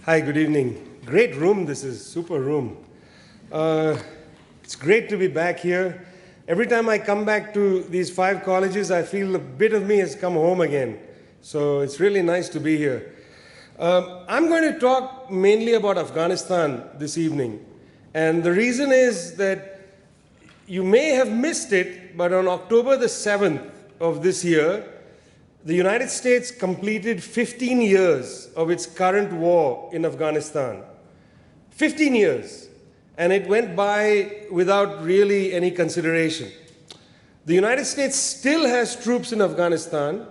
Hi, good evening. Great room, this is, super room. It's great to be back here. Every time I come back to these 5 colleges, I feel a bit of me has come home again. So it's really nice to be here. I'm going to talk mainly about Afghanistan this evening. And the reason is that you may have missed it, but on October the 7th of this year, the United States completed 15 years of its current war in Afghanistan. 15 years. And it went by without really any consideration. The United States still has troops in Afghanistan,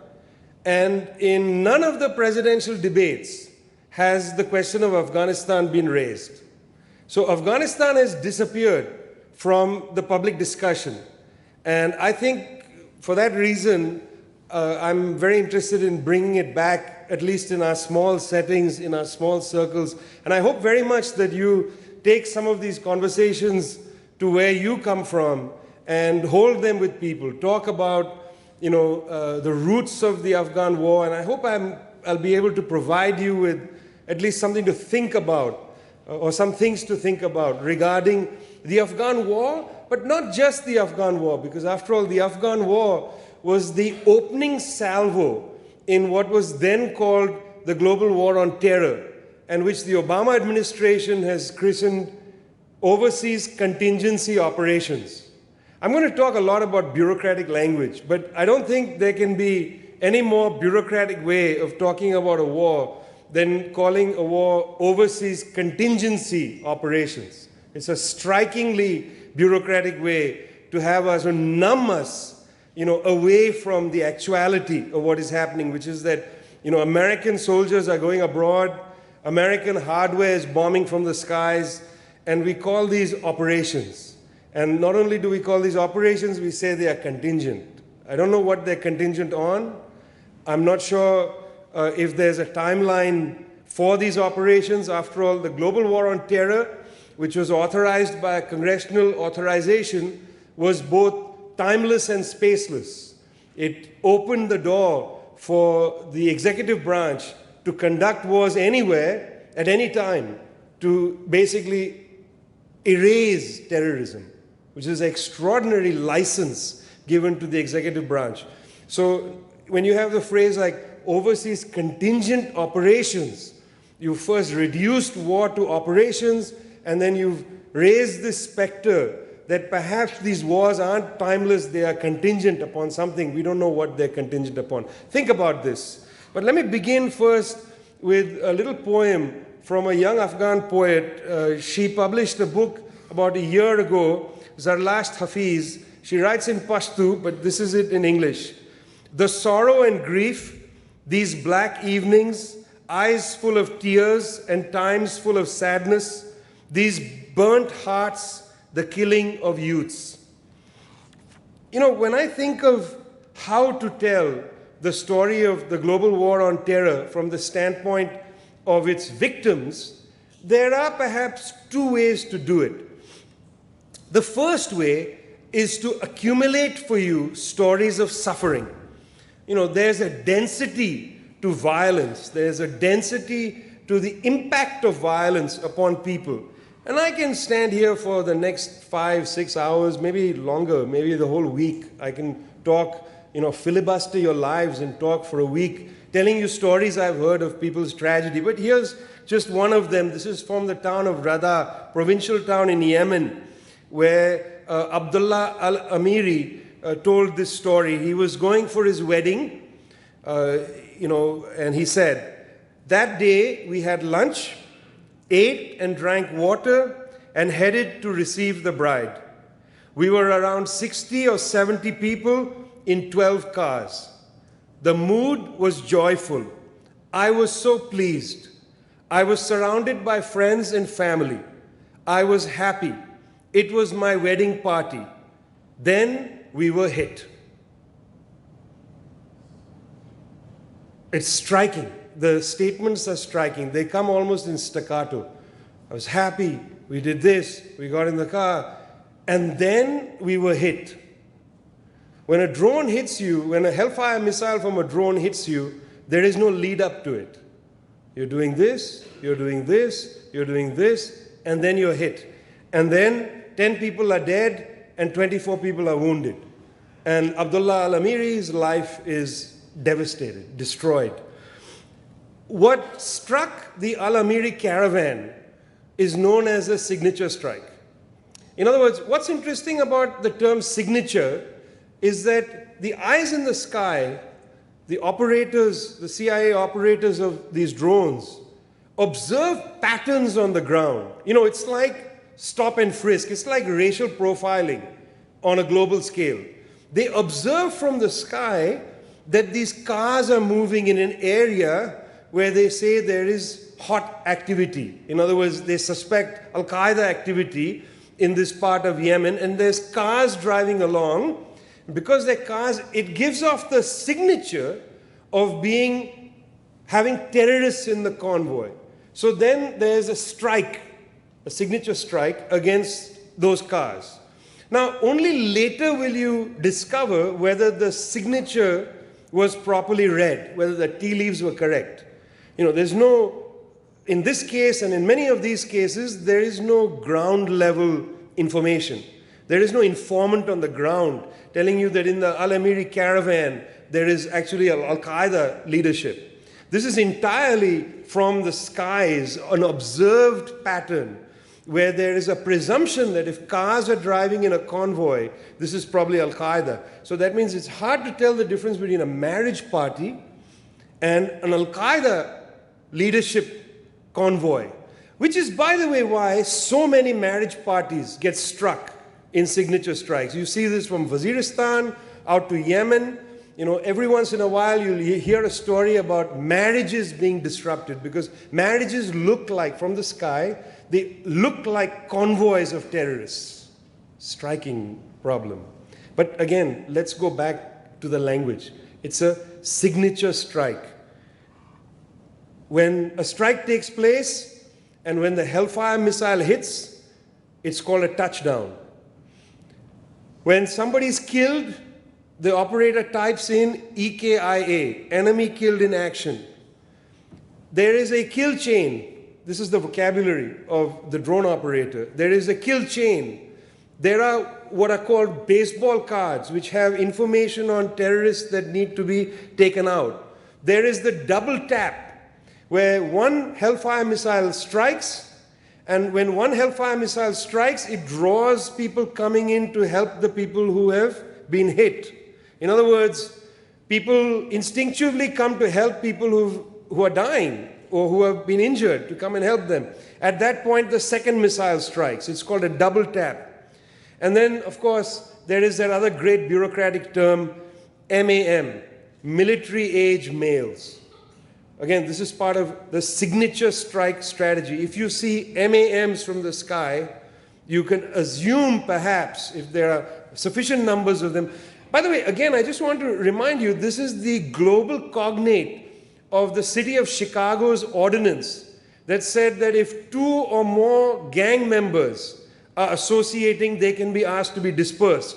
and in none of the presidential debates has the question of Afghanistan been raised. So Afghanistan has disappeared from the public discussion. And I think for that reason, I'm very interested in bringing it back, at least in our small settings, in our small circles. And I hope very much that you take some of these conversations to where you come from and hold them with people. Talk about, the roots of the Afghan war. And I hope I'll be able to provide you with at least something to think about, or some things to think about regarding the Afghan war, but not just the Afghan war, because after all, the Afghan war was the opening salvo in what was then called the Global War on Terror, and which the Obama administration has christened Overseas Contingency Operations. I'm going to talk a lot about bureaucratic language, but I don't think there can be any more bureaucratic way of talking about a war than calling a war Overseas Contingency Operations. It's a strikingly bureaucratic way to have us, or numb us, away from the actuality of what is happening, which is that, American soldiers are going abroad, American hardware is bombing from the skies, and we call these operations. And not only do we call these operations, we say they are contingent. I don't know what they're contingent on. I'm not sure if there's a timeline for these operations. After all, the Global War on Terror, which was authorized by a congressional authorization, was both timeless and spaceless. It opened the door for the executive branch to conduct wars anywhere, at any time, to basically erase terrorism, which is an extraordinary license given to the executive branch. So when you have the phrase like overseas contingent operations, you first reduced war to operations, and then you've raised this specter that perhaps these wars aren't timeless, they are contingent upon something. We don't know what they're contingent upon. Think about this. But let me begin first with a little poem from a young Afghan poet. She published a book about a year ago, Zarlasht Hafiz. She writes in Pashto, but this is it in English. The sorrow and grief, these black evenings, eyes full of tears and times full of sadness, these burnt hearts, the killing of youths. When I think of how to tell the story of the global war on terror from the standpoint of its victims, there are perhaps 2 ways to do it. The first way is to accumulate for you stories of suffering. There's a density to violence. There's a density to the impact of violence upon people. And I can stand here for the next 5, 6 hours, maybe longer, maybe the whole week. I can talk, filibuster your lives and talk for a week, telling you stories I've heard of people's tragedy. But here's just one of them. This is from the town of Rada, provincial town in Yemen, where Abdullah al-Amiri told this story. He was going for his wedding, and he said, that day we had lunch, ate and drank water, and headed to receive the bride. We were around 60 or 70 people in 12 cars. The mood was joyful. I was so pleased. I was surrounded by friends and family. I was happy. It was my wedding party. Then we were hit. It's striking. The statements are striking. They come almost in staccato. I was happy, we did this, we got in the car, and then we were hit. When a drone hits you, when a Hellfire missile from a drone hits you, there is no lead up to it. You're doing this, you're doing this, you're doing this, and then you're hit. And then 10 people are dead and 24 people are wounded. And Abdullah al-Amiri's life is devastated, destroyed. What struck the al-Amiri caravan is known as a signature strike. In other words, what's interesting about the term signature is that the eyes in the sky, the operators, the CIA operators of these drones, observe patterns on the ground. You know, it's like stop and frisk. It's like racial profiling on a global scale. They observe from the sky that these cars are moving in an area where they say there is hot activity. In other words, they suspect Al-Qaeda activity in this part of Yemen, and there's cars driving along. Because they're cars, it gives off the signature of having terrorists in the convoy. So then there's a strike, a signature strike against those cars. Now, only later will you discover whether the signature was properly read, whether the tea leaves were correct. You know, there's no, in this case and in many of these cases, there is no ground level information. There is no informant on the ground telling you that in the al-Amiri caravan, there is actually Al-Qaeda leadership. This is entirely from the skies, an observed pattern where there is a presumption that if cars are driving in a convoy, this is probably Al-Qaeda. So that means it's hard to tell the difference between a marriage party and an Al-Qaeda leadership convoy, which is, by the way, why so many marriage parties get struck in signature strikes. You see this from Waziristan out to Yemen. You know, every once in a while you'll hear a story about marriages being disrupted because marriages look like, from the sky, they look like convoys of terrorists. Striking problem. But again, let's go back to the language. It's a signature strike. When a strike takes place and when the Hellfire missile hits, it's called a touchdown. When somebody's killed, the operator types in EKIA, enemy killed in action. There is a kill chain. This is the vocabulary of the drone operator. There is a kill chain. There are what are called baseball cards, which have information on terrorists that need to be taken out. There is the double tap, where one Hellfire missile strikes, and when one Hellfire missile strikes, it draws people coming in to help the people who have been hit. In other words, people instinctively come to help people who are dying or who have been injured, to come and help them. At that point, the second missile strikes. It's called a double tap. And then, of course, there is that other great bureaucratic term, MAM, military age males. Again, this is part of the signature strike strategy. If you see MAMs from the sky, you can assume perhaps, if there are sufficient numbers of them. By the way, again, I just want to remind you, this is the global cognate of the city of Chicago's ordinance that said that if 2 or more gang members are associating, they can be asked to be dispersed.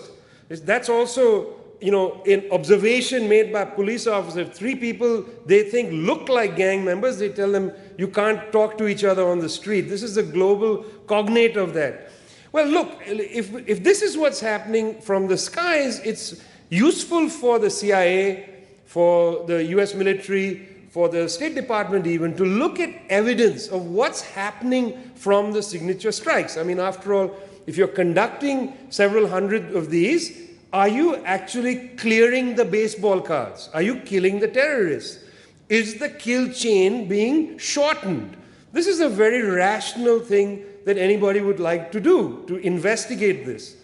That's also, you know, an observation made by police officers. 3 people they think look like gang members, they tell them you can't talk to each other on the street. This is the global cognate of that. Well, look, if this is what's happening from the skies, it's useful for the CIA, for the US military, for the State Department even, to look at evidence of what's happening from the signature strikes. I mean, after all, if you're conducting several hundred of these, are you actually clearing the baseball cards? Are you killing the terrorists? Is the kill chain being shortened? This is a very rational thing that anybody would like to do, to investigate this.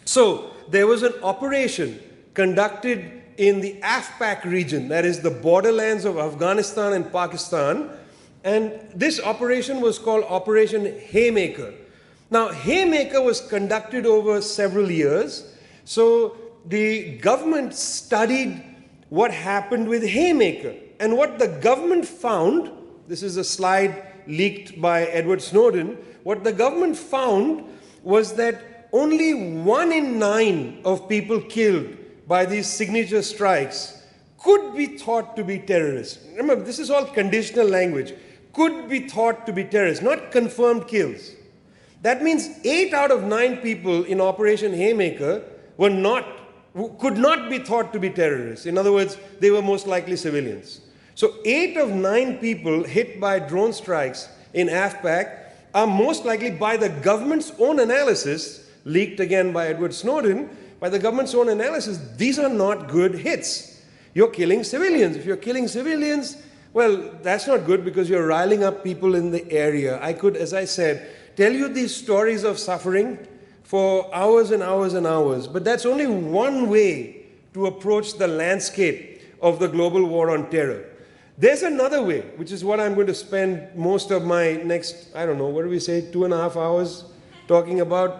So there was an operation conducted in the AFPAC region, that is the borderlands of Afghanistan and Pakistan, and this operation was called Operation Haymaker. Now, Haymaker was conducted over several years, so the government studied what happened with Haymaker, and what the government found, this is a slide leaked by Edward Snowden, what the government found was that only 1 in 9 of people killed by these signature strikes could be thought to be terrorists. Remember, this is all conditional language. Could be thought to be terrorists, not confirmed kills. That means 8 out of 9 people in Operation Haymaker could not be thought to be terrorists. In other words, they were most likely civilians. So 8 of 9 people hit by drone strikes in AFPAC are most likely, by the government's own analysis, leaked again by Edward Snowden, by the government's own analysis, these are not good hits. You're killing civilians. If you're killing civilians, well, that's not good because you're riling up people in the area. I could, as I said, tell you these stories of suffering for hours and hours and hours, but that's only one way to approach the landscape of the global war on terror. There's another way, which is what I'm going to spend most of my next, I don't know, what do we say, 2.5 hours talking about,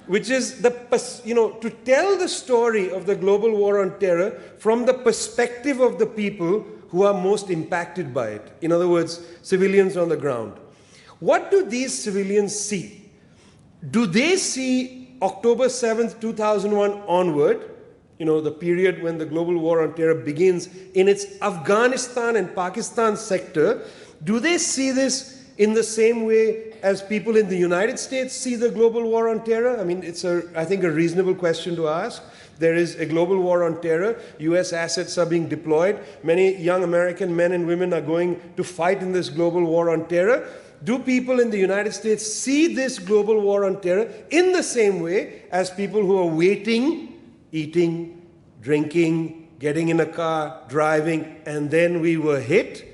which is to tell the story of the global war on terror from the perspective of the people who are most impacted by it. In other words, civilians on the ground. What do these civilians see? Do they see October 7th, 2001 onward, the period when the global war on terror begins in its Afghanistan and Pakistan sector? Do they see this in the same way as people in the United States see the global war on terror? I mean, it's I think a reasonable question to ask. There is a global war on terror. US assets are being deployed. Many young American men and women are going to fight in this global war on terror. Do people in the United States see this global war on terror in the same way as people who are waiting, eating, drinking, getting in a car, driving, and then we were hit?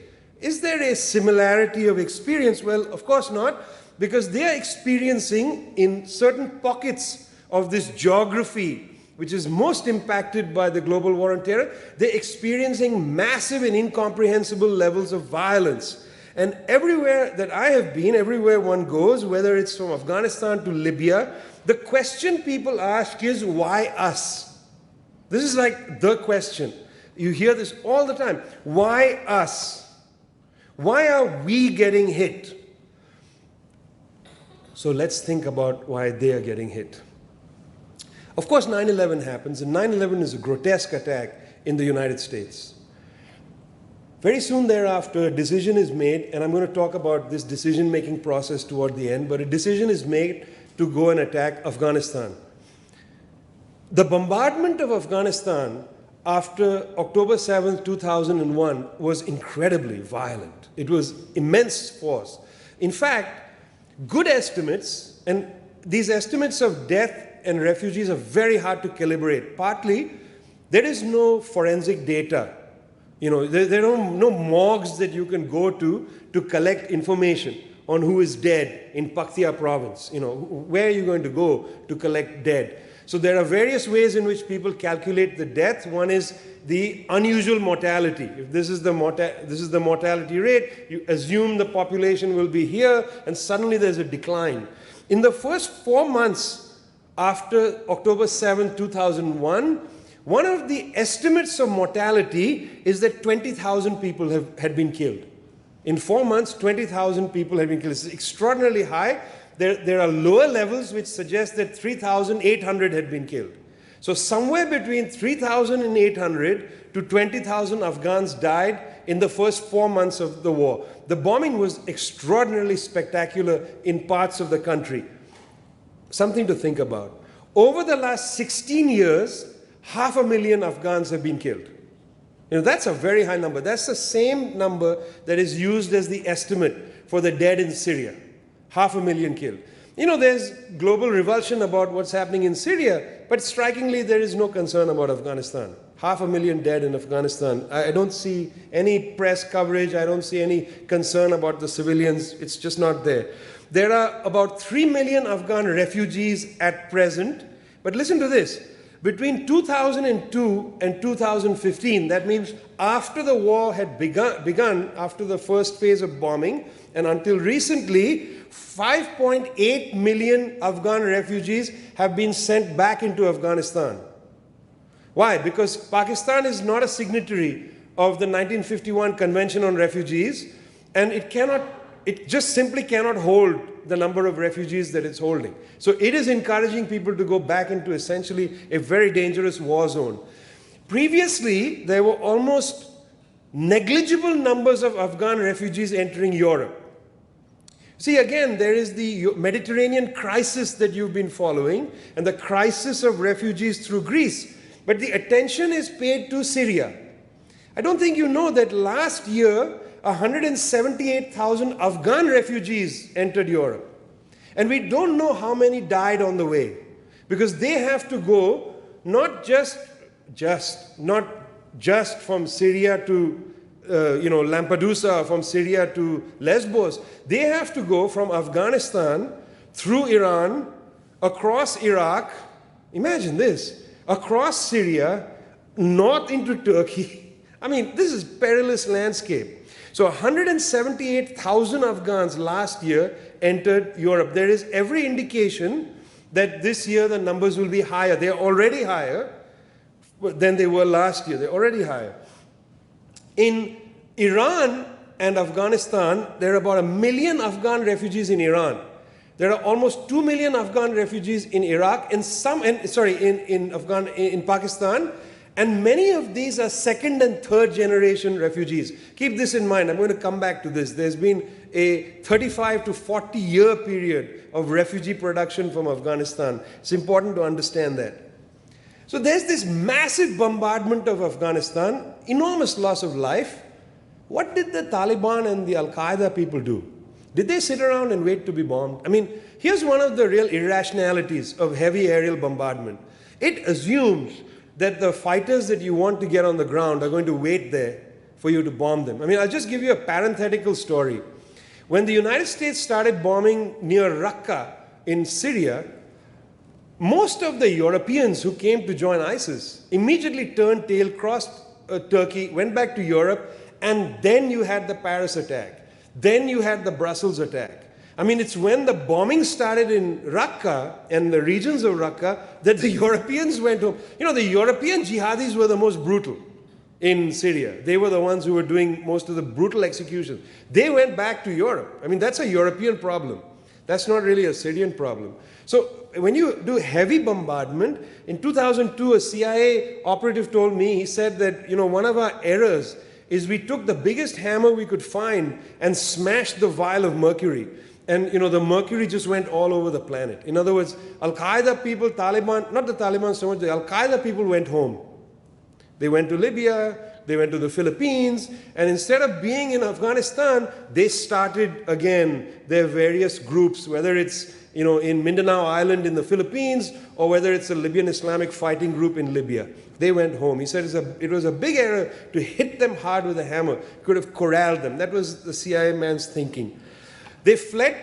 Is there a similarity of experience? Well, of course not, because they are experiencing in certain pockets of this geography, which is most impacted by the global war on terror, they're experiencing massive and incomprehensible levels of violence. And everywhere that I have been, everywhere one goes, whether it's from Afghanistan to Libya, the question people ask is, why us? This is like the question. You hear this all the time. Why us? Why are we getting hit? So let's think about why they are getting hit. Of course, 9/11 happens, and 9/11 is a grotesque attack in the United States. Very soon thereafter, a decision is made, and I'm going to talk about this decision-making process toward the end, but a decision is made to go and attack Afghanistan. The bombardment of Afghanistan after October 7th, 2001 was incredibly violent. It was immense force. In fact, good estimates, and these estimates of death and refugees are very hard to calibrate. Partly, there is no forensic data. There are no morgues that you can go to collect information on who is dead in Paktia province. Where are you going to go to collect dead? So there are various ways in which people calculate the death. One is the unusual mortality. If this is the mortality rate, you assume the population will be here, and suddenly there's a decline. In the first 4 months after October 7, 2001, one of the estimates of mortality is that 20,000 people had been killed. In 4 months, 20,000 people have been killed. It's extraordinarily high. There are lower levels which suggest that 3,800 had been killed. So somewhere between 3,800 to 20,000 Afghans died in the first 4 months of the war. The bombing was extraordinarily spectacular in parts of the country. Something to think about. Over the last 16 years, 500,000 Afghans have been killed. That's a very high number. That's the same number that is used as the estimate for the dead in Syria. 500,000 killed. There's global revulsion about what's happening in Syria, but strikingly there is no concern about Afghanistan. 500,000 dead in Afghanistan. I don't see any press coverage. I don't see any concern about the civilians. It's just not there. There are about 3 million Afghan refugees at present. But listen to this. Between 2002 and 2015, that means after the war had begun, after the first phase of bombing, and until recently, 5.8 million Afghan refugees have been sent back into Afghanistan. Why? Because Pakistan is not a signatory of the 1951 Convention on Refugees, and it just simply cannot hold the number of refugees that it's holding. So it is encouraging people to go back into essentially a very dangerous war zone. Previously, there were almost negligible numbers of Afghan refugees entering Europe. See, again, there is the Mediterranean crisis that you've been following and the crisis of refugees through Greece. But the attention is paid to Syria. I don't think you know that last year, 178,000 Afghan refugees entered Europe. And we don't know how many died on the way. Because they have to go not just from Syria to Lampedusa, from Syria to Lesbos. They have to go from Afghanistan through Iran, across Iraq, imagine this, across Syria, north into Turkey. I mean, this is perilous landscape. So 178,000 Afghans last year entered Europe. There is every indication that this year the numbers will be higher. They are already higher than they were last year. They're already higher. In Iran and Afghanistan, there are about 1 million Afghan refugees in Iran. There are almost 2 million Afghan refugees in Iraq, in Pakistan, and many of these are second and third generation refugees. Keep this in mind. I'm going to come back to this. There's been a 35 to 40 year period of refugee production from Afghanistan. It's important to understand that. So there's this massive bombardment of Afghanistan, enormous loss of life. What did the Taliban and the Al-Qaeda people do? Did they sit around and wait to be bombed? I mean, here's one of the real irrationalities of heavy aerial bombardment. It assumes that the fighters that you want to get on the ground are going to wait there for you to bomb them. I mean, I'll just give you a parenthetical story. When the United States started bombing near Raqqa in Syria, most of the Europeans who came to join ISIS immediately turned tail, crossed Turkey, went back to Europe, and then you had the Paris attack. Then you had the Brussels attack. I mean, it's when the bombing started in Raqqa and the regions of Raqqa that the Europeans went home. You know, the European jihadis were the most brutal in Syria. They were the ones who were doing most of the brutal executions. They went back to Europe. I mean, that's a European problem. That's not really a Syrian problem. So when you do heavy bombardment, in 2002, a CIA operative told me, he said that, one of our errors is we took the biggest hammer we could find and smashed the vial of mercury. And, the mercury just went all over the planet. In other words, Al-Qaeda people, Taliban, not the Taliban so much, the Al-Qaeda people went home. They went to Libya, they went to the Philippines, and instead of being in Afghanistan, they started again their various groups, whether it's, in Mindanao Island in the Philippines, or whether it's a Libyan Islamic fighting group in Libya. They went home. He said it was a big error to hit them hard with a hammer. Could have corralled them. That was the CIA man's thinking. They fled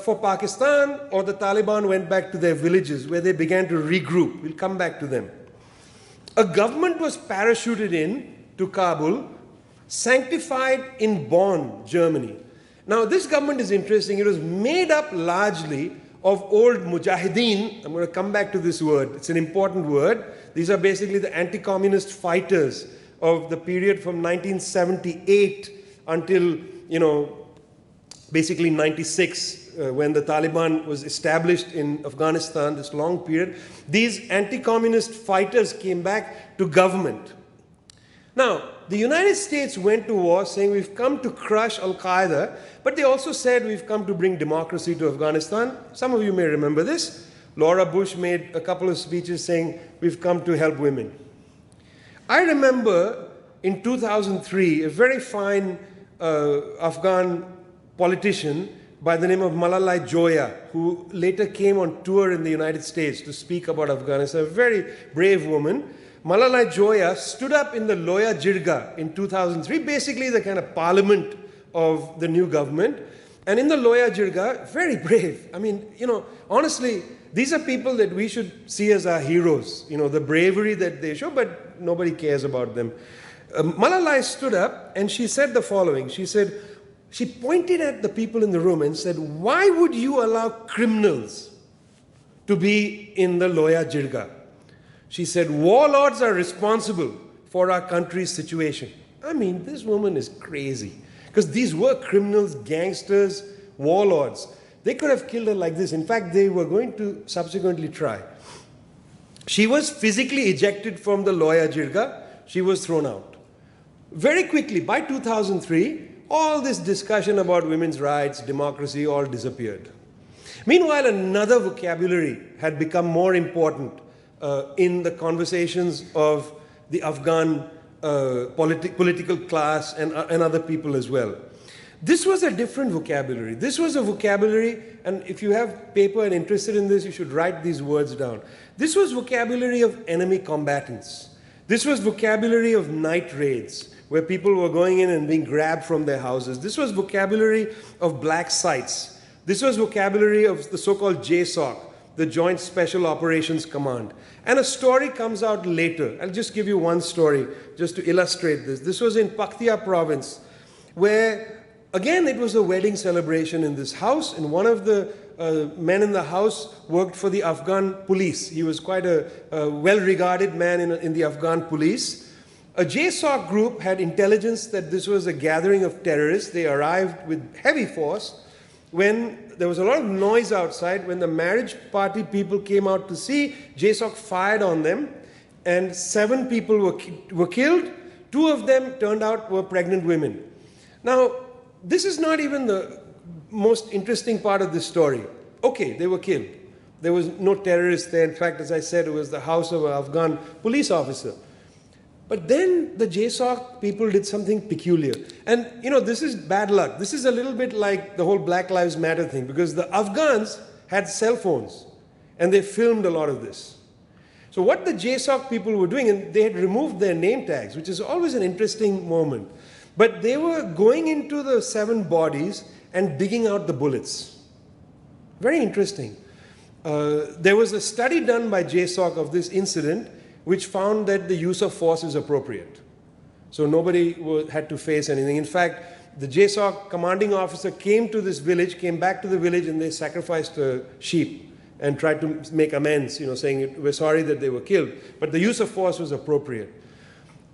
for Pakistan, or the Taliban went back to their villages where they began to regroup. We'll come back to them. A government was parachuted in to Kabul, sanctified in Bonn, Germany. Now, this government is interesting. It was made up largely of old mujahideen. I'm going to come back to this word. It's an important word. These are basically the anti-communist fighters of the period from 1978 until, basically 96, when the Taliban was established in Afghanistan, this long period. These anti-communist fighters came back to government. Now, the United States went to war saying we've come to crush Al-Qaeda, but they also said we've come to bring democracy to Afghanistan. Some of you may remember this. Laura Bush made a couple of speeches saying we've come to help women. I remember in 2003, a very fine Afghan politician by the name of Malalai Joya, who later came on tour in the United States to speak about Afghanistan, a very brave woman. Malalai Joya stood up in the Loya Jirga in 2003, basically the kind of parliament of the new government. And in the Loya Jirga, very brave. I mean, honestly, these are people that we should see as our heroes, the bravery that they show, but nobody cares about them. Malalai stood up and she said the following. She pointed at the people in the room and said, why would you allow criminals to be in the Loya Jirga? She said, warlords are responsible for our country's situation. I mean, this woman is crazy. Because these were criminals, gangsters, warlords. They could have killed her like this. In fact, they were going to subsequently try. She was physically ejected from the Loya Jirga. she was thrown out. Very quickly, by 2003, all this discussion about women's rights, democracy, all disappeared. Meanwhile, another vocabulary had become more important in the conversations of the Afghan political class and other people as well. This was a different vocabulary. This was a vocabulary, and if you have paper and interested in this, you should write these words down. This was vocabulary of enemy combatants. This was vocabulary of night raids, where people were going in and being grabbed from their houses. This was vocabulary of black sites. This was vocabulary of the so-called JSOC, the Joint Special Operations Command. And a story comes out later. I'll just give you one story just to illustrate this. This was in Paktia province, where, again, it was a wedding celebration in this house, and one of the men in the house worked for the Afghan police. He was quite a well-regarded man in the Afghan police. A JSOC group had intelligence that this was a gathering of terrorists. They arrived with heavy force. When there was a lot of noise outside, when the marriage party people came out to see, JSOC fired on them, and 7 people were killed. 2 of them turned out were pregnant women. Now, this is not even the most interesting part of this story. Okay, they were killed. There was no terrorists there. In fact, as I said, it was the house of an Afghan police officer. But then the JSOC people did something peculiar. And, you know, this is bad luck. This is a little bit like the whole Black Lives Matter thing, because the Afghans had cell phones, and they filmed a lot of this. So what the JSOC people were doing, and they had removed their name tags, which is always an interesting moment. But they were going into the 7 bodies and digging out the bullets. Very interesting. There was a study done by JSOC of this incident, which found that the use of force is appropriate. So nobody had to face anything. In fact, the JSOC commanding officer came to this village, came back to the village, and they sacrificed a sheep and tried to make amends, you know, saying we're sorry that they were killed. But the use of force was appropriate.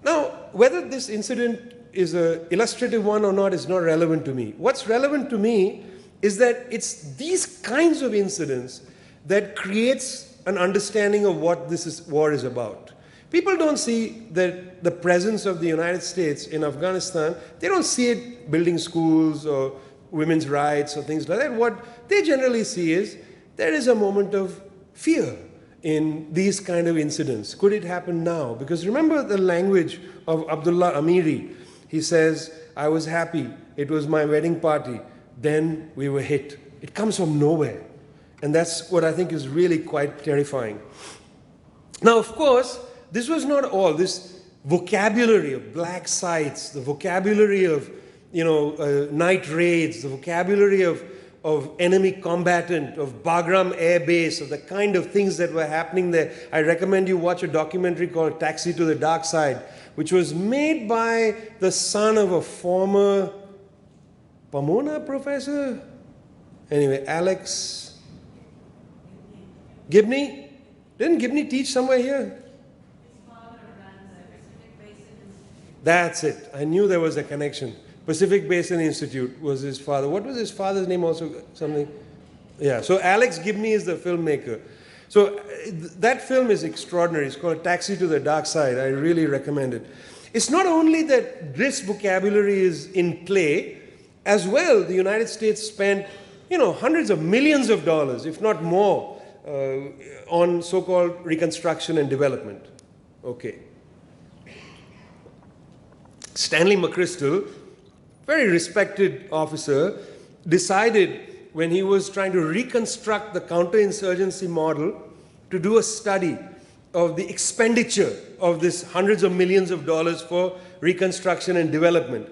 Now, whether this incident is an illustrative one or not is not relevant to me. What's relevant to me is that it's these kinds of incidents that creates an understanding of what this war is about. People don't see that the presence of the United States in Afghanistan, they don't see it building schools or women's rights or things like that. What they generally see is there is a moment of fear in these kind of incidents. Could it happen now? Because remember the language of Abdullah Amiri. He says, I was happy, it was my wedding party, then we were hit. It comes from nowhere. And that's what I think is really quite terrifying. Now, of course, this was not all. This vocabulary of black sites, the vocabulary of, you know, night raids, the vocabulary of enemy combatant, of Bagram Air Base, of the kind of things that were happening there. I recommend you watch a documentary called Taxi to the Dark Side, which was made by the son of a former Pomona professor. Anyway, Alex Gibney? Didn't Gibney teach somewhere here? His father runs a Pacific Basin Institute. That's it. I knew there was a connection. Pacific Basin Institute was his father. What was his father's name also? Something? Yeah, so Alex Gibney is the filmmaker. So that film is extraordinary. It's called Taxi to the Dark Side. I really recommend it. It's not only that this vocabulary is in play, as well, the United States spent, you know, hundreds of millions of dollars, if not more, on so-called reconstruction and development. Okay. Stanley McChrystal, very respected officer, decided when he was trying to reconstruct the counterinsurgency model to do a study of the expenditure of this hundreds of millions of dollars for reconstruction and development.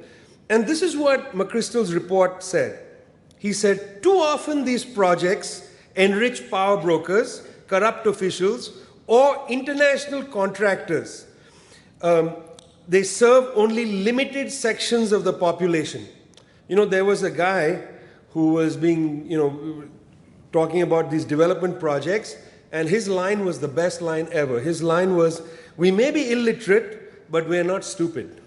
And this is what McChrystal's report said. He said, too often these projects enrich power brokers, corrupt officials, or international contractors. They serve only limited sections of the population. You know, there was a guy who was being, you know, talking about these development projects, and his line was the best line ever. His line was, we may be illiterate, but we're not stupid.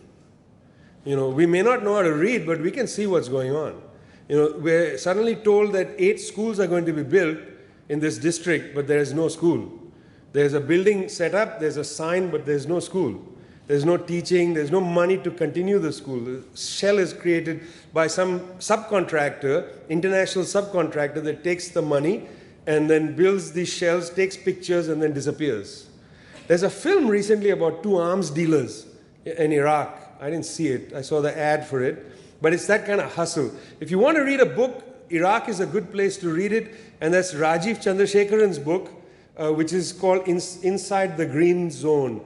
You know, we may not know how to read, but we can see what's going on. You know, we're suddenly told that 8 schools are going to be built in this district, but there is no school. There's a building set up, there's a sign, but there's no school. There's no teaching, there's no money to continue the school. The shell is created by some subcontractor, international subcontractor that takes the money and then builds these shells, takes pictures and then disappears. There's a film recently about two arms dealers in Iraq. I didn't see it, I saw the ad for it, but it's that kind of hustle. If you want to read a book, Iraq is a good place to read it, and that's Rajiv Chandrasekharan's book, which is called Inside the Green Zone.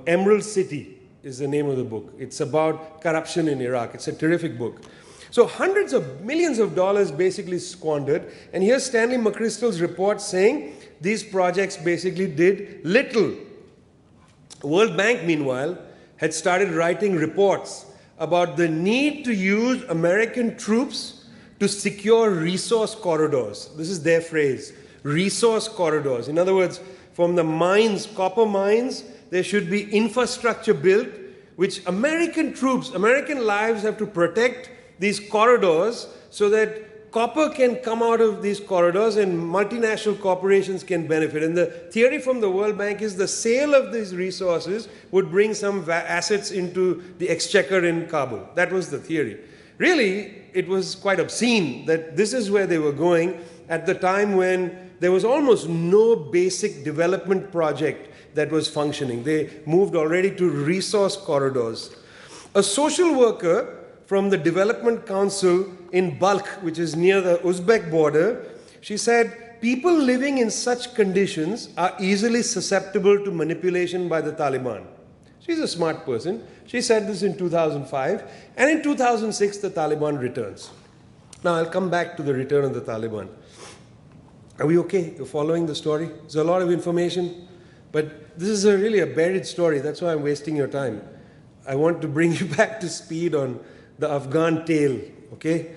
Emerald City is the name of the book. It's about corruption in Iraq. It's a terrific book. So hundreds of millions of dollars basically squandered. And here's Stanley McChrystal's report saying these projects basically did little. World Bank, meanwhile, had started writing reports about the need to use American troops to secure resource corridors. This is their phrase, resource corridors. In other words, from the mines, copper mines, there should be infrastructure built, which American troops, American lives have to protect these corridors so that copper can come out of these corridors and multinational corporations can benefit. And the theory from the World Bank is the sale of these resources would bring some assets into the exchequer in Kabul. That was the theory. Really, it was quite obscene that this is where they were going at the time when there was almost no basic development project that was functioning. They moved already to resource corridors. A social worker from the Development Council in Balkh, which is near the Uzbek border, she said, people living in such conditions are easily susceptible to manipulation by the Taliban. She's a smart person. She said this in 2005, and in 2006 the Taliban returns. Now I'll come back to the return of the Taliban. Are we okay? You're following the story? There's a lot of information. But this is really a buried story. That's why I'm wasting your time. I want to bring you back to speed on the Afghan tale, okay?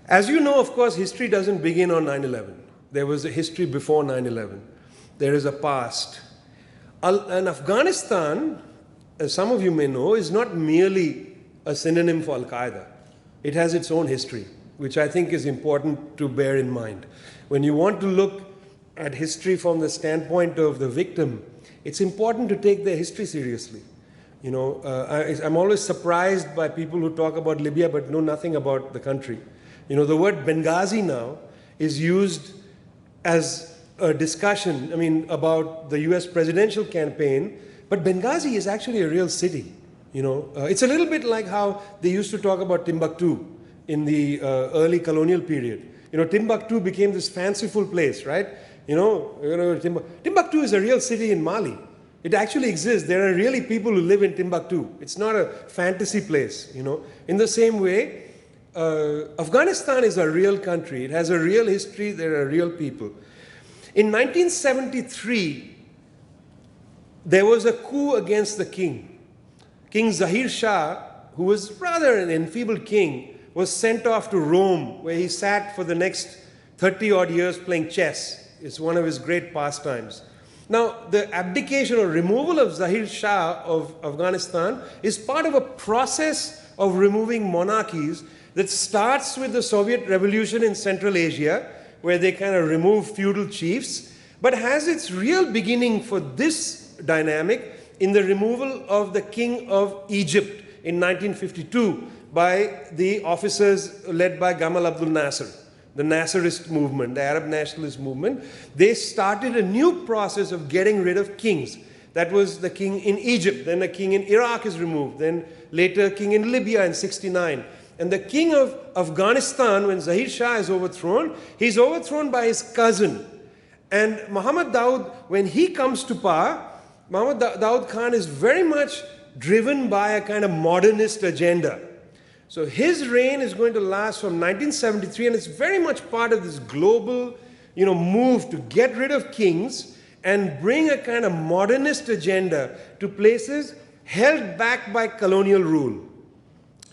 As you know, of course, history doesn't begin on 9/11. There was a history before 9/11. There is a past. And Afghanistan, as some of you may know, is not merely a synonym for Al-Qaeda. It has its own history, which I think is important to bear in mind. When you want to look at history from the standpoint of the victim, it's important to take their history seriously. You know, I'm always surprised by people who talk about Libya but know nothing about the country. You know, the word Benghazi now is used as a discussion, about the US presidential campaign, but Benghazi is actually a real city. You know, it's a little bit like how they used to talk about Timbuktu in the early colonial period. You know, Timbuktu became this fanciful place, right? Timbuktu is a real city in Mali. It actually exists. There are really people who live in Timbuktu. It's not a fantasy place, you know. In the same way, Afghanistan is a real country. It has a real history. There are real people. In 1973, there was a coup against the king. King Zahir Shah, who was rather an enfeebled king, was sent off to Rome, where he sat for the next 30-odd years playing chess. It's one of his great pastimes. Now, the abdication or removal of Zahir Shah of Afghanistan is part of a process of removing monarchies that starts with the Soviet Revolution in Central Asia, where they kind of remove feudal chiefs, but has its real beginning for this dynamic in the removal of the king of Egypt in 1952 by the officers led by Gamal Abdel Nasser. The Nasserist movement, the Arab nationalist movement, they started a new process of getting rid of kings. That was the king in Egypt, then a king in Iraq is removed, then later a king in Libya in '69. And the king of Afghanistan, when Zahir Shah is overthrown, he's overthrown by his cousin. And Muhammad Daud, when he comes to power, Muhammad Daud Khan is very much driven by a kind of modernist agenda. So his reign is going to last from 1973, and it's very much part of this global, move to get rid of kings and bring a kind of modernist agenda to places held back by colonial rule.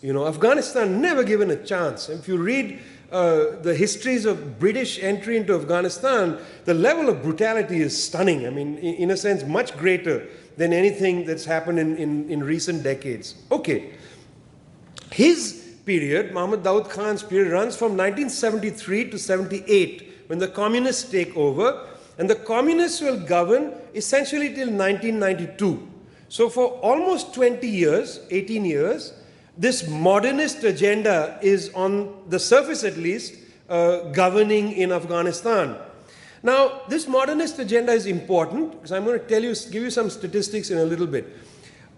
Afghanistan never given a chance. If you read the histories of British entry into Afghanistan, the level of brutality is stunning. In a sense, much greater than anything that's happened in recent decades. Okay. His period, Muhammad Daud Khan's period, runs from 1973 to 78, when the communists take over, and the communists will govern essentially till 1992. So for almost 20 years, 18 years, this modernist agenda is, on the surface at least, governing in Afghanistan. Now, this modernist agenda is important, because I'm going to give you some statistics in a little bit.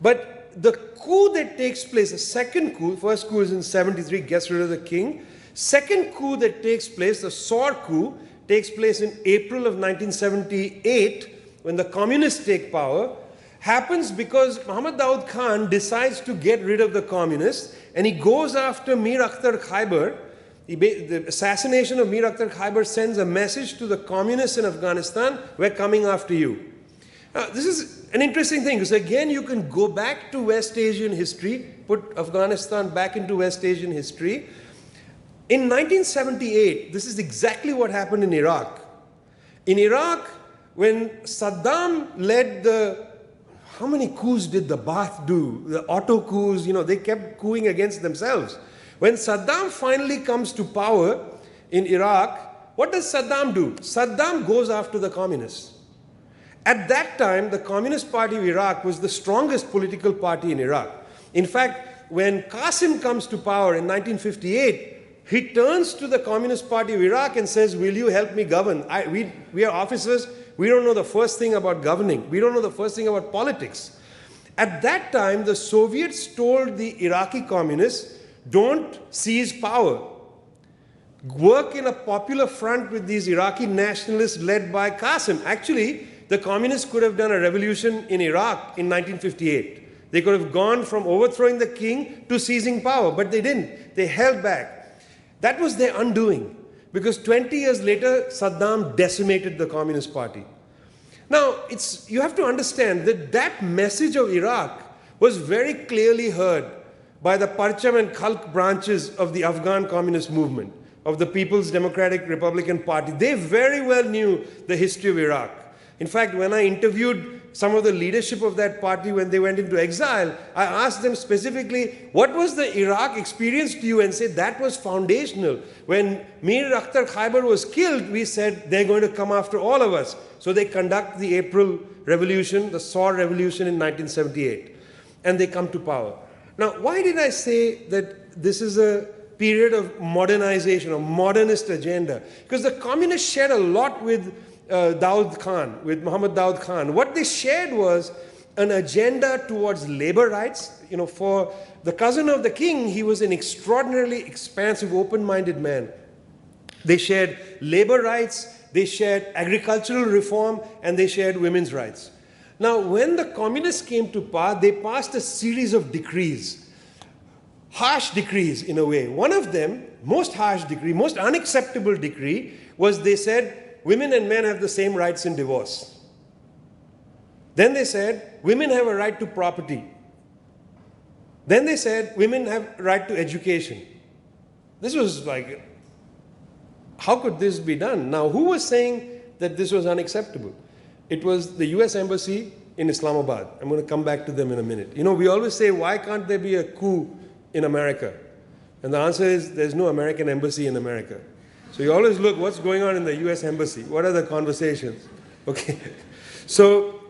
But the coup that takes place, the second coup, first coup is in 73, gets rid of the king. Second coup that takes place, the Saur coup, takes place in April of 1978, when the communists take power, happens because Muhammad Daud Khan decides to get rid of the communists, and he goes after Mir Akhtar Khyber. The assassination of Mir Akhtar Khyber sends a message to the communists in Afghanistan, we're coming after you. Now, this is an interesting thing, because again, you can go back to West Asian history, put Afghanistan back into West Asian history. In 1978, this is exactly what happened in Iraq. In Iraq, when Saddam led how many coups did the Ba'ath do? The auto coups, they kept coupping against themselves. When Saddam finally comes to power in Iraq, what does Saddam do? Saddam goes after the communists. At that time, the Communist Party of Iraq was the strongest political party in Iraq. In fact, when Qasim comes to power in 1958, he turns to the Communist Party of Iraq and says, will you help me govern? We are officers. We don't know the first thing about governing. We don't know the first thing about politics. At that time, the Soviets told the Iraqi communists, don't seize power. Work in a popular front with these Iraqi nationalists led by Qasim. Actually, the communists could have done a revolution in Iraq in 1958. They could have gone from overthrowing the king to seizing power, but they didn't. They held back. That was their undoing, because 20 years later, Saddam decimated the Communist Party. Now, you have to understand that that message of Iraq was very clearly heard by the Parcham and Khalq branches of the Afghan communist movement, of the People's Democratic Republican Party. They very well knew the history of Iraq. In fact, when I interviewed some of the leadership of that party when they went into exile, I asked them specifically, what was the Iraq experience to you? And said that was foundational. When Mir Akhtar Khyber was killed, we said they're going to come after all of us. So they conduct the April Revolution, the Saur Revolution in 1978. And they come to power. Now, why did I say that this is a period of modernization, a modernist agenda? Because the communists shared a lot with Daud Khan, with Muhammad Daud Khan. What they shared was an agenda towards labor rights. For the cousin of the king, he was an extraordinarily expansive, open-minded man. They shared labor rights, they shared agricultural reform, and they shared women's rights. Now, when the communists came to power, they passed a series of decrees. Harsh decrees, in a way. One of them, most harsh decree, most unacceptable decree, was they said, women and men have the same rights in divorce. Then they said, women have a right to property. Then they said, women have a right to education. This was like, how could this be done? Now, who was saying that this was unacceptable? It was the US Embassy in Islamabad. I'm going to come back to them in a minute. We always say, why can't there be a coup in America? And the answer is, there's no American embassy in America. So you always look, what's going on in the US Embassy? What are the conversations? Okay. So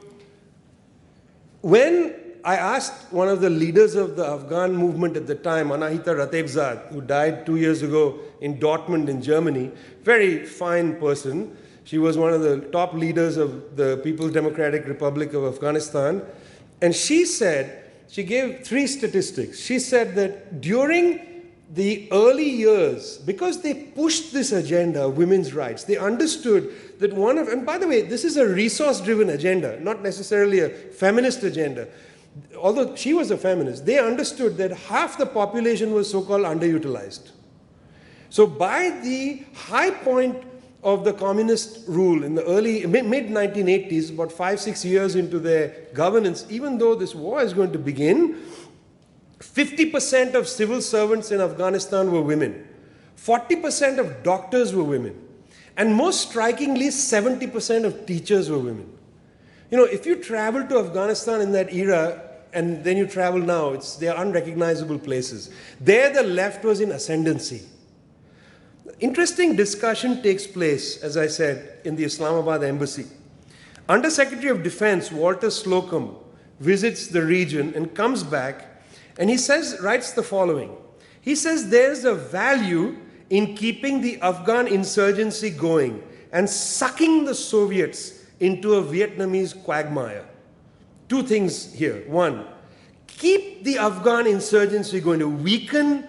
when I asked one of the leaders of the Afghan movement at the time, Anahita Ratebzad, who died 2 years ago in Dortmund in Germany, very fine person. She was one of the top leaders of the People's Democratic Republic of Afghanistan. And she said, she gave 3 statistics. She said that during the early years, because they pushed this agenda of women's rights, they understood that and by the way, this is a resource-driven agenda, not necessarily a feminist agenda. Although she was a feminist, they understood that half the population was so-called underutilized. So by the high point of the communist rule in the mid-1980s, about 5-6 years into their governance, even though this war is going to begin, 50% of civil servants in Afghanistan were women. 40% of doctors were women. And most strikingly, 70% of teachers were women. If you travel to Afghanistan in that era, and then you travel now, they are unrecognizable places. There, the left was in ascendancy. Interesting discussion takes place, as I said, in the Islamabad embassy. Under Secretary of Defense Walter Slocum, visits the region and comes back, and he writes the following. He says there's a value in keeping the Afghan insurgency going and sucking the Soviets into a Vietnamese quagmire. Two things here. One, keep the Afghan insurgency going to weaken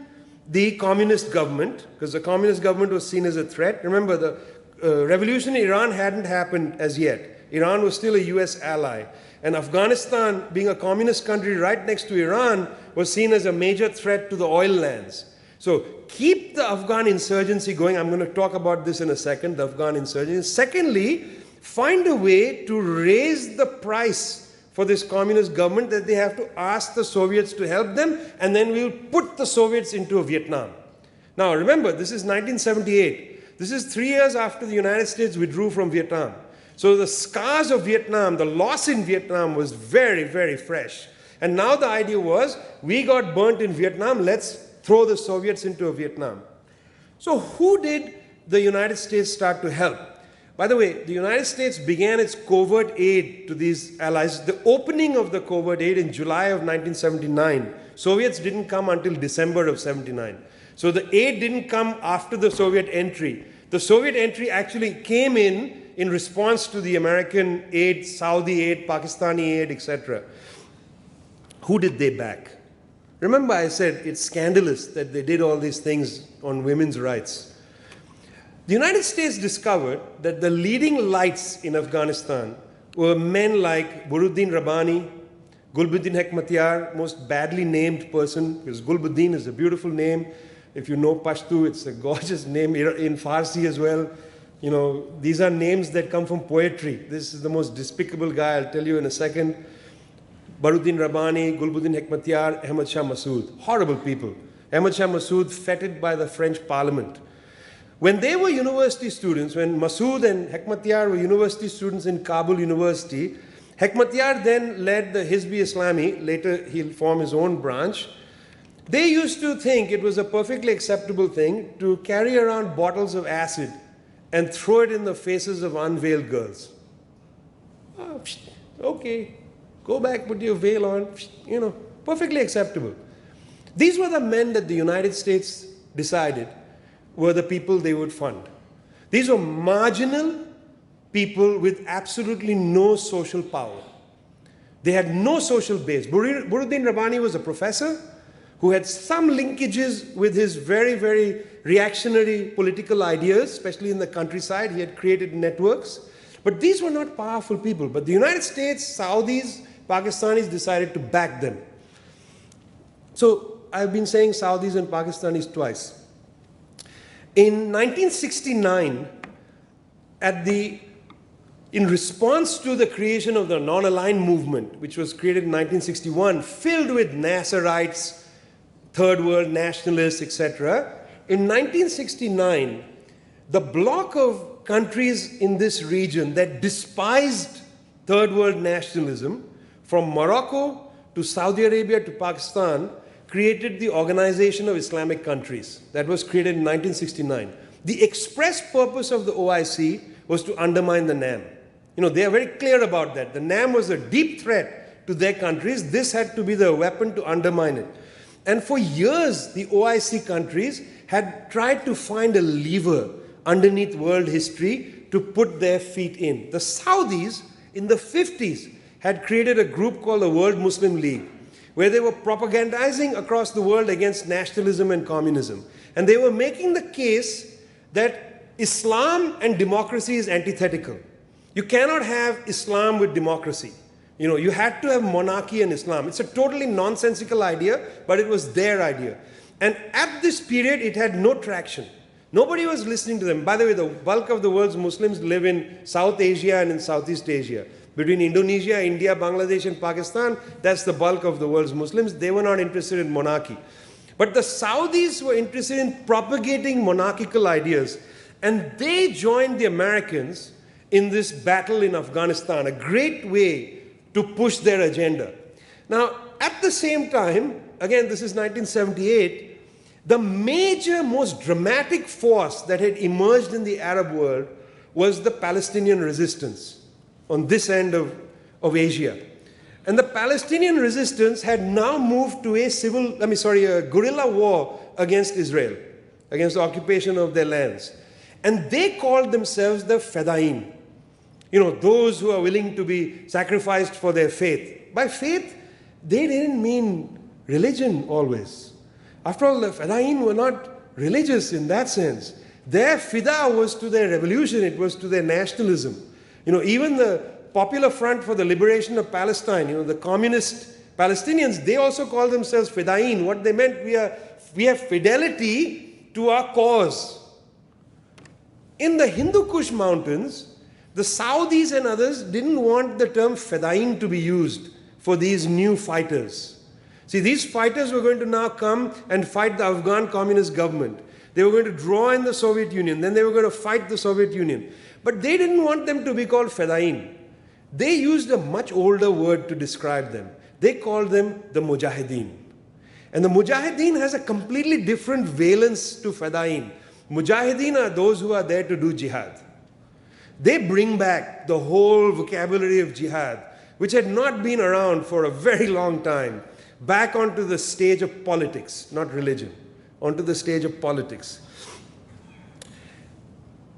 the communist government, because the communist government was seen as a threat. Remember, the revolution in Iran hadn't happened as yet. Iran was still a US ally. And Afghanistan, being a communist country right next to Iran, was seen as a major threat to the oil lands. So keep the Afghan insurgency going. I'm going to talk about this in a second, the Afghan insurgency. Secondly, find a way to raise the price for this communist government that they have to ask the Soviets to help them, and then we'll put the Soviets into Vietnam. Now remember, this is 1978. This is 3 years after the United States withdrew from Vietnam. So the scars of Vietnam, the loss in Vietnam was very, very fresh. And now the idea was, we got burnt in Vietnam, let's throw the Soviets into Vietnam. So who did the United States start to help? By the way, the United States began its covert aid to these allies. The opening of the covert aid in July of 1979. Soviets didn't come until December of 79. So the aid didn't come after the Soviet entry. The Soviet entry actually came in response to the American aid, Saudi aid, Pakistani aid, etc. Who did they back? Remember I said it's scandalous that they did all these things on women's rights. The United States discovered that the leading lights in Afghanistan were men like Burhanuddin Rabbani, Gulbuddin Hekmatyar, most badly named person, because Gulbuddin is a beautiful name. If you know Pashto, it's a gorgeous name in Farsi as well. You know, these are names that come from poetry. This is the most despicable guy, I'll tell you in a second. Burhanuddin Rabbani, Gulbuddin Hekmatyar, Ahmad Shah Massoud. Horrible people. Ahmad Shah Massoud feted by the French Parliament. When they were university students, when Massoud and Hekmatyar were university students in Kabul University, Hekmatyar then led the Hizb-e Islami, later he'll form his own branch. They used to think it was a perfectly acceptable thing to carry around bottles of acid and throw it in the faces of unveiled girls. Oh, okay, go back, put your veil on, you know, perfectly acceptable. These were the men that the United States decided were the people they would fund. These were marginal people with absolutely no social power. They had no social base. Burhanuddin Rabbani was a professor who had some linkages with his very, very reactionary political ideas, especially in the countryside. He had created networks. But these were not powerful people. But the United States, Saudis, Pakistanis decided to back them. So I've been saying Saudis and Pakistanis twice. In 1969, in response to the creation of the non-aligned movement, which was created in 1961, filled with Nasserites, third world nationalists, etc., in 1969, the bloc of countries in this region that despised third world nationalism, from Morocco to Saudi Arabia to Pakistan, created the Organization of Islamic Countries. That was created in 1969. The express purpose of the OIC was to undermine the NAM. You know, they are very clear about that. The NAM was a deep threat to their countries. This had to be the weapon to undermine it. And for years, the OIC countries had tried to find a lever underneath world history to put their feet in. The Saudis, in the 50s, had created a group called the World Muslim League, where they were propagandizing across the world against nationalism and communism. And they were making the case that Islam and democracy is antithetical. You cannot have Islam with democracy. You know, you had to have monarchy and Islam. It's a totally nonsensical idea, but it was their idea. And at this period, it had no traction. Nobody was listening to them. By the way, the bulk of the world's Muslims live in South Asia and in Southeast Asia. Between Indonesia, India, Bangladesh, and Pakistan, that's the bulk of the world's Muslims. They were not interested in monarchy. But the Saudis were interested in propagating monarchical ideas. And they joined the Americans in this battle in Afghanistan, a great way to push their agenda. Now, at the same time, again, this is 1978, the major, most dramatic force that had emerged in the Arab world was the Palestinian resistance on this end of Asia. And the Palestinian resistance had now moved to a guerrilla war against Israel, against the occupation of their lands. And they called themselves the Fedayeen. You know, those who are willing to be sacrificed for their faith. By faith, they didn't mean religion always. After all, the Fedayeen were not religious in that sense. Their fida was to their revolution, it was to their nationalism. You know, even the Popular Front for the Liberation of Palestine, you know, the communist Palestinians, they also call themselves Fedayeen. What they meant, we have fidelity to our cause. In the Hindu Kush mountains, the Saudis and others didn't want the term Fedayeen to be used for these new fighters. See, these fighters were going to now come and fight the Afghan communist government. They were going to draw in the Soviet Union, then they were going to fight the Soviet Union. But they didn't want them to be called Fedayeen. They used a much older word to describe them. They called them the Mujahideen. And the Mujahideen has a completely different valence to Fedayeen. Mujahideen are those who are there to do jihad. They bring back the whole vocabulary of jihad, which had not been around for a very long time, back onto the stage of politics, not religion, onto the stage of politics.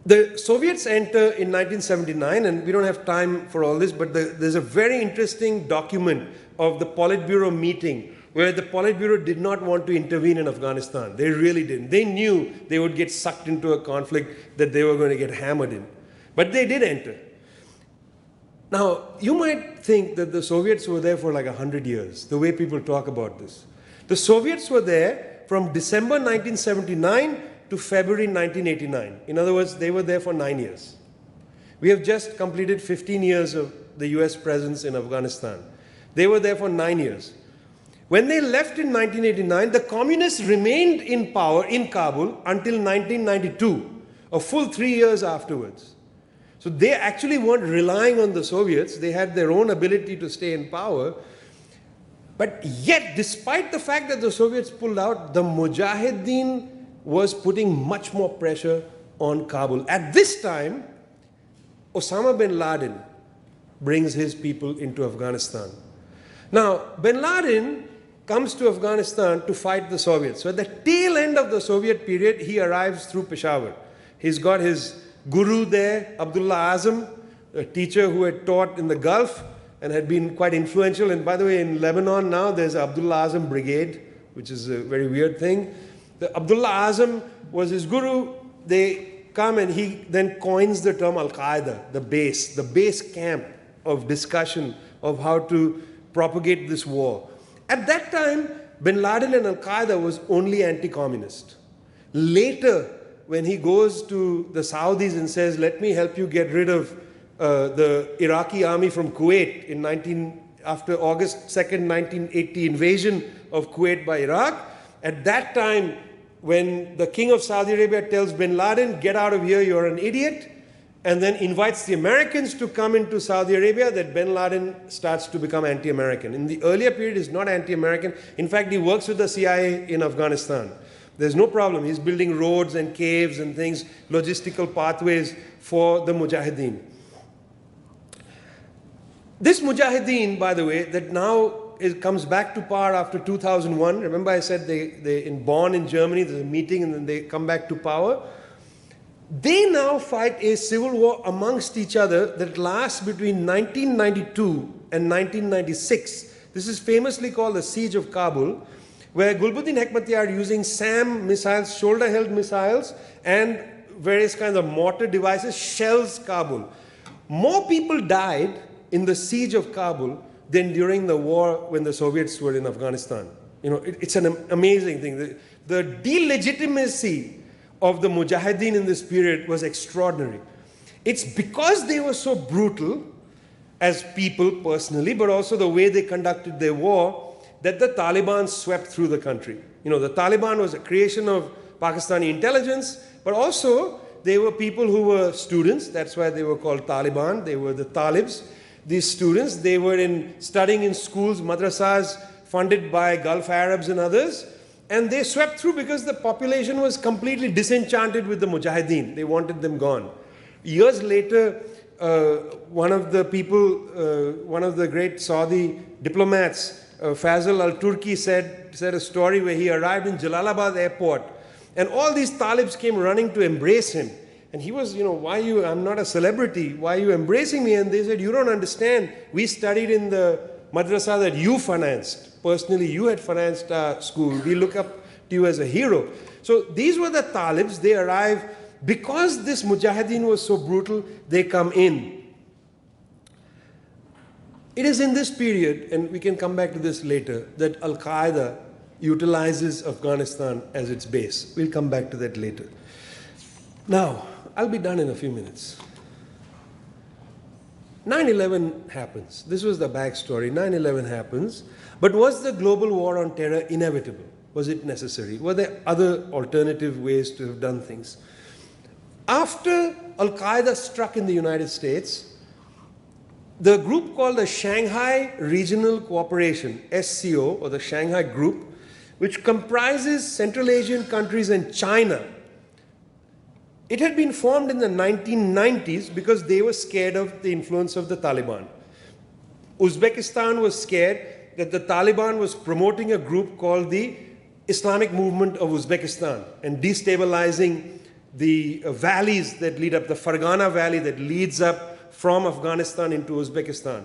The Soviets enter in 1979, and we don't have time for all this, but there's a very interesting document of the Politburo meeting where the Politburo did not want to intervene in Afghanistan. They really didn't. They knew they would get sucked into a conflict that they were going to get hammered in. But they did enter. Now, you might think that the Soviets were there for like 100 years, the way people talk about this. The Soviets were there from December 1979 to February 1989. In other words, they were there for 9 years. We have just completed 15 years of the US presence in Afghanistan. They were there for 9 years. When they left in 1989, the communists remained in power in Kabul until 1992, a full 3 years afterwards. So they actually weren't relying on the Soviets. They had their own ability to stay in power. But yet, despite the fact that the Soviets pulled out, the Mujahideen was putting much more pressure on Kabul. At this time, Osama bin Laden brings his people into Afghanistan. Now, bin Laden comes to Afghanistan to fight the Soviets. So at the tail end of the Soviet period, he arrives through Peshawar. He's got his guru there, Abdullah Azam, a teacher who had taught in the Gulf and had been quite influential. And by the way, in Lebanon now, there's Abdullah Azam Brigade, which is a very weird thing. The Abdullah Azam was his guru. They come and he then coins the term Al-Qaeda, the base camp of discussion of how to propagate this war. At that time, bin Laden and Al-Qaeda was only anti-communist. Later, when he goes to the Saudis and says, let me help you get rid of the Iraqi army from Kuwait after August 2nd, 1980 invasion of Kuwait by Iraq, at that time, when the king of Saudi Arabia tells bin Laden, get out of here, you're an idiot, and then invites the Americans to come into Saudi Arabia, that bin Laden starts to become anti-American. In the earlier period, he's not anti-American. In fact, he works with the CIA in Afghanistan. There's no problem. He's building roads and caves and things, logistical pathways for the Mujahideen. This Mujahideen, by the way, that now it comes back to power after 2001. Remember I said they born in Germany, there's a meeting and then they come back to power. They now fight a civil war amongst each other that lasts between 1992 and 1996. This is famously called the Siege of Kabul, where Gulbuddin Hekmatyar, using SAM missiles, shoulder-held missiles, and various kinds of mortar devices, shells Kabul. More people died in the Siege of Kabul than during the war when the Soviets were in Afghanistan. You know, it's an amazing thing. The delegitimacy of the Mujahideen in this period was extraordinary. It's because they were so brutal as people personally, but also the way they conducted their war, that the Taliban swept through the country. You know, the Taliban was a creation of Pakistani intelligence, but also they were people who were students. That's why they were called Taliban. They were the Talibs. These students, they were studying in schools, madrasas, funded by Gulf Arabs and others. And they swept through because the population was completely disenchanted with the Mujahideen. They wanted them gone. Years later, one of the people, one of the great Saudi diplomats, Fazal al-Turki said a story where he arrived in Jalalabad airport and all these Talibs came running to embrace him. And he was, why you, I'm not a celebrity, why are you embracing me? And they said, you don't understand. We studied in the madrasa that you financed. Personally, you had financed our school. We look up to you as a hero. So these were the Talibs. They arrive. Because this Mujahideen was so brutal, they come in. It is in this period, and we can come back to this later, that Al-Qaeda utilizes Afghanistan as its base. We'll come back to that later. Now, I'll be done in a few minutes. 9/11 happens. This was the backstory. 9/11 happens. But was the global war on terror inevitable? Was it necessary? Were there other alternative ways to have done things? After Al-Qaeda struck in the United States, the group called the Shanghai Regional Cooperation, SCO, or the Shanghai Group, which comprises Central Asian countries and China, it had been formed in the 1990s because they were scared of the influence of the Taliban. Uzbekistan was scared that the Taliban was promoting a group called the Islamic Movement of Uzbekistan and destabilizing the valleys that lead up, the Fargana Valley that leads up from Afghanistan into Uzbekistan.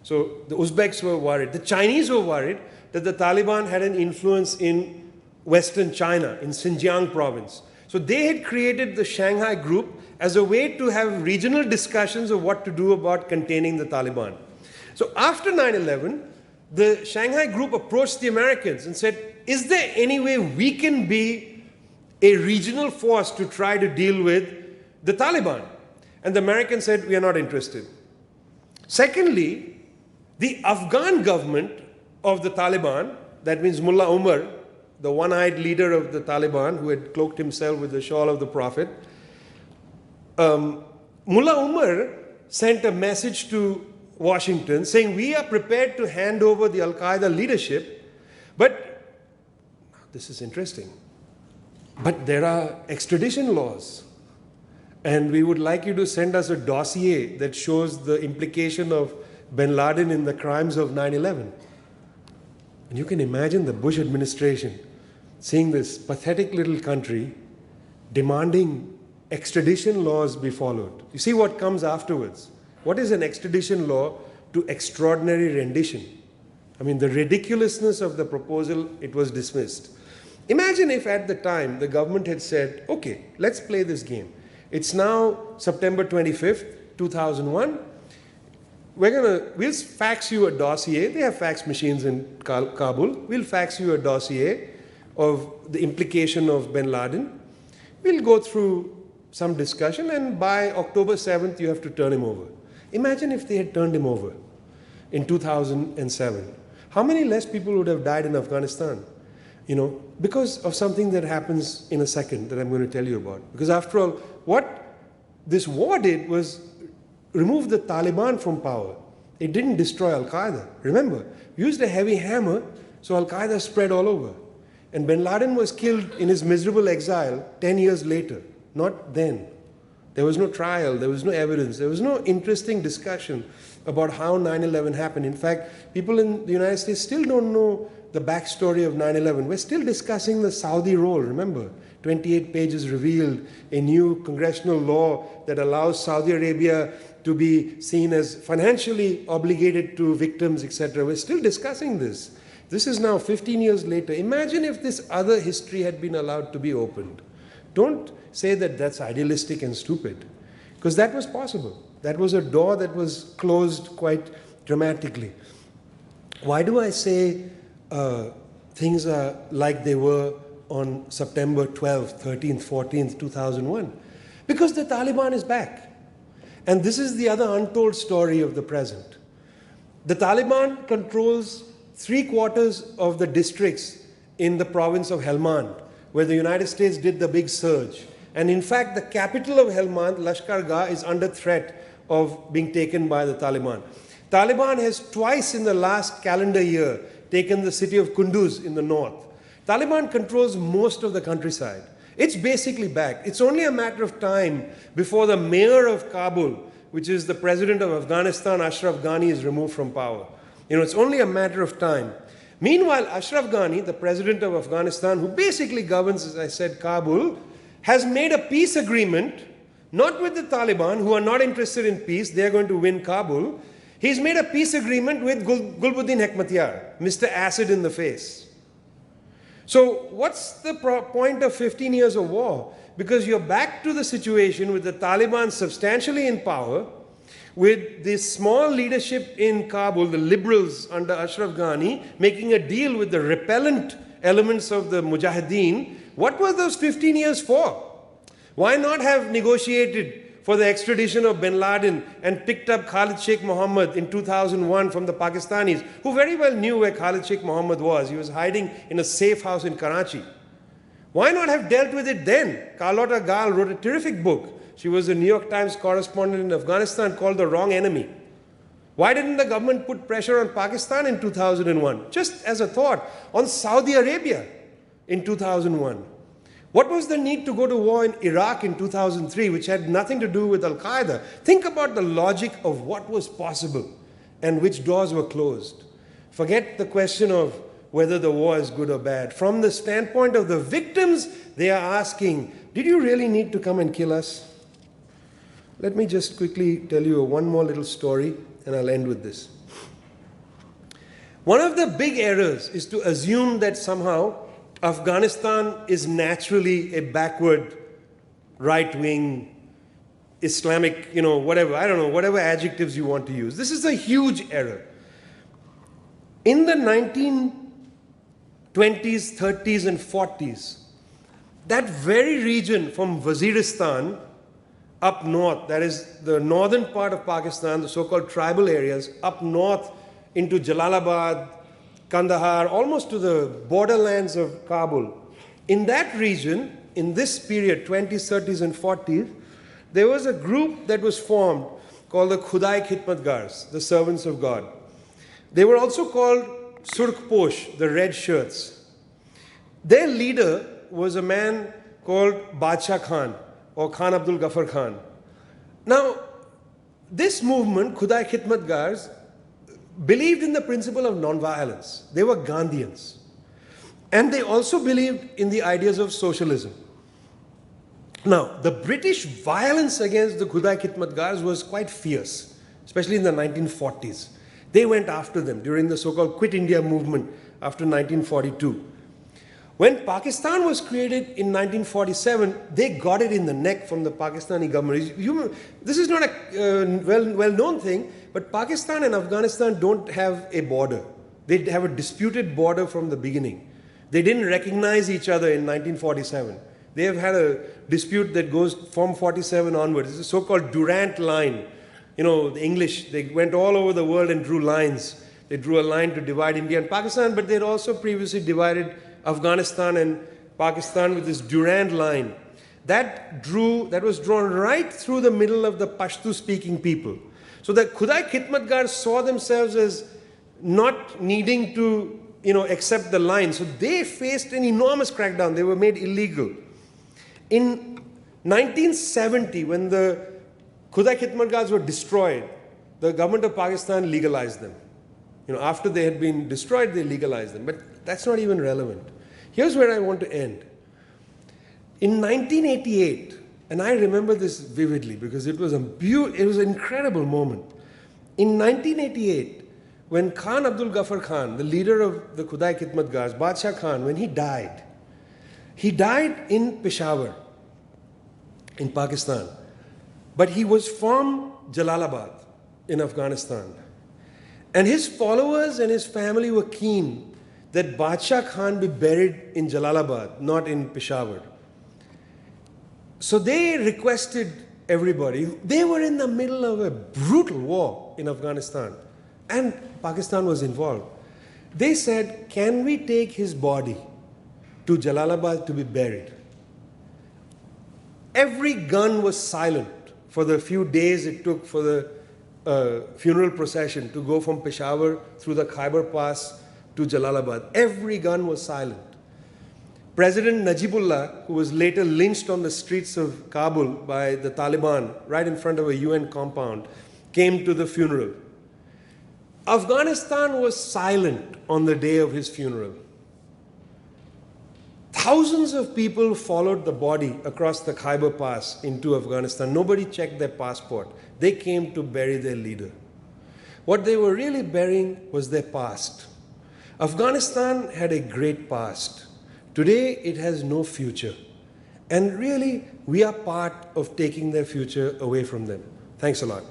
So the Uzbeks were worried. The Chinese were worried that the Taliban had an influence in Western China, in Xinjiang province. So they had created the Shanghai Group as a way to have regional discussions of what to do about containing the Taliban. So after 9/11, the Shanghai Group approached the Americans and said, is there any way we can be a regional force to try to deal with the Taliban? And the Americans said, we are not interested. Secondly, the Afghan government of the Taliban, that means Mullah Umar, the one-eyed leader of the Taliban who had cloaked himself with the shawl of the Prophet, Mullah Umar sent a message to Washington saying, we are prepared to hand over the Al-Qaeda leadership, but this is interesting. But there are extradition laws. And we would like you to send us a dossier that shows the implication of bin Laden in the crimes of 9/11. And you can imagine the Bush administration seeing this pathetic little country demanding extradition laws be followed. You see what comes afterwards. What is an extradition law to extraordinary rendition? I mean, the ridiculousness of the proposal, it was dismissed. Imagine if at the time the government had said, okay, let's play this game. It's now September 25th, 2001. We'll fax you a dossier. They have fax machines in Kabul. We'll fax you a dossier of the implication of bin Laden. We'll go through some discussion, and by October 7th, you have to turn him over. Imagine if they had turned him over in 2007. How many less people would have died in Afghanistan? Because of something that happens in a second that I'm going to tell you about. Because after all, what this war did was remove the Taliban from power. It didn't destroy Al-Qaeda. Remember, used a heavy hammer, so Al-Qaeda spread all over. And bin Laden was killed in his miserable exile 10 years later, not then. There was no trial, there was no evidence, there was no interesting discussion about how 9/11 happened. In fact, people in the United States still don't know the backstory of 9/11. We're still discussing the Saudi role, remember? 28 pages revealed a new congressional law that allows Saudi Arabia to be seen as financially obligated to victims, etc. We're still discussing this. This is now 15 years later. Imagine if this other history had been allowed to be opened. Don't say that that's idealistic and stupid, because that was possible. That was a door that was closed quite dramatically. Why do I say things are like they were on September 12th, 13th, 14th, 2001? Because the Taliban is back. And this is the other untold story of the present. The Taliban controls 3/4 of the districts in the province of Helmand, where the United States did the big surge. And in fact, the capital of Helmand, Lashkar Gah, is under threat of being taken by the Taliban. Taliban has twice in the last calendar year taken the city of Kunduz in the north. Taliban controls most of the countryside. It's basically back. It's only a matter of time before the mayor of Kabul which is the president of Afghanistan, Ashraf Ghani, is removed from power. It's only a matter of time. Meanwhile, Ashraf Ghani, the president of Afghanistan, who basically governs, as I said, Kabul, has made a peace agreement, not with the Taliban, who are not interested in peace. They are going to win Kabul. He's made a peace agreement with Gulbuddin Hekmatyar, Mr. Acid in the face. So what's the point of 15 years of war? Because you're back to the situation with the Taliban substantially in power, with this small leadership in Kabul, the liberals under Ashraf Ghani, making a deal with the repellent elements of the Mujahideen. What were those 15 years for? Why not have negotiated for the extradition of bin Laden and picked up Khalid Sheikh Mohammed in 2001 from the Pakistanis, who very well knew where Khalid Sheikh Mohammed was. He was hiding in a safe house in Karachi. Why not have dealt with it then? Carlotta Gall wrote a terrific book. She was a New York Times correspondent in Afghanistan, called The Wrong Enemy. Why didn't the government put pressure on Pakistan in 2001? Just as a thought, on Saudi Arabia in 2001. What was the need to go to war in Iraq in 2003, which had nothing to do with Al-Qaeda? Think about the logic of what was possible and which doors were closed. Forget the question of whether the war is good or bad. From the standpoint of the victims, they are asking, did you really need to come and kill us? Let me just quickly tell you one more little story, and I'll end with this. One of the big errors is to assume that somehow Afghanistan is naturally a backward, right-wing, Islamic, whatever, I don't know, whatever adjectives you want to use. This is a huge error. In the 1920s, 30s, and 40s, that very region from Waziristan up north, that is the northern part of Pakistan, the so-called tribal areas, up north into Jalalabad, Kandahar, almost to the borderlands of Kabul. In that region, in this period, 20s, 30s, and 40s, there was a group that was formed called the Khudai Khidmatgars, the servants of God. They were also called Surkh Posh, the red shirts. Their leader was a man called Badshah Khan, or Khan Abdul Ghaffar Khan. Now, this movement, Khudai Khidmatgars, believed in the principle of nonviolence. They were Gandhians. And they also believed in the ideas of socialism. Now, the British violence against the Khudai Khidmatgars was quite fierce, especially in the 1940s. They went after them during the so-called Quit India movement after 1942. When Pakistan was created in 1947, they got it in the neck from the Pakistani government. This is not a well-known thing, but Pakistan and Afghanistan don't have a border. They have a disputed border from the beginning. They didn't recognize each other in 1947. They have had a dispute that goes from 47 onwards. It's a so-called Durant line. The English, they went all over the world and drew lines. They drew a line to divide India and Pakistan, but they'd also previously divided Afghanistan and Pakistan with this Durand line. That was drawn right through the middle of the Pashto-speaking people. So the Khudai Khidmatgars saw themselves as not needing to, accept the line. So they faced an enormous crackdown. They were made illegal. In 1970, when the Khudai Khidmatgars were destroyed, the government of Pakistan legalized them. After they had been destroyed, they legalized them. But that's not even relevant. Here's where I want to end. In 1988, and I remember this vividly because it was an incredible moment. In 1988, when Khan Abdul Ghaffar Khan, the leader of the Khudai Khidmatgars, Badshah Khan, when he died in Peshawar, in Pakistan. But he was from Jalalabad in Afghanistan. And his followers and his family were keen that Badshah Khan be buried in Jalalabad, not in Peshawar. So they requested everybody. They were in the middle of a brutal war in Afghanistan, and Pakistan was involved. They said, can we take his body to Jalalabad to be buried? Every gun was silent for the few days it took for the funeral procession to go from Peshawar through the Khyber Pass to Jalalabad. Every gun was silent. President Najibullah, who was later lynched on the streets of Kabul by the Taliban right in front of a UN compound, came to the funeral. Afghanistan was silent on the day of his funeral. Thousands of people followed the body across the Khyber Pass into Afghanistan. Nobody checked their passport. They came to bury their leader. What they were really burying was their past. Afghanistan had a great past. Today, it has no future. And really, we are part of taking their future away from them. Thanks a lot.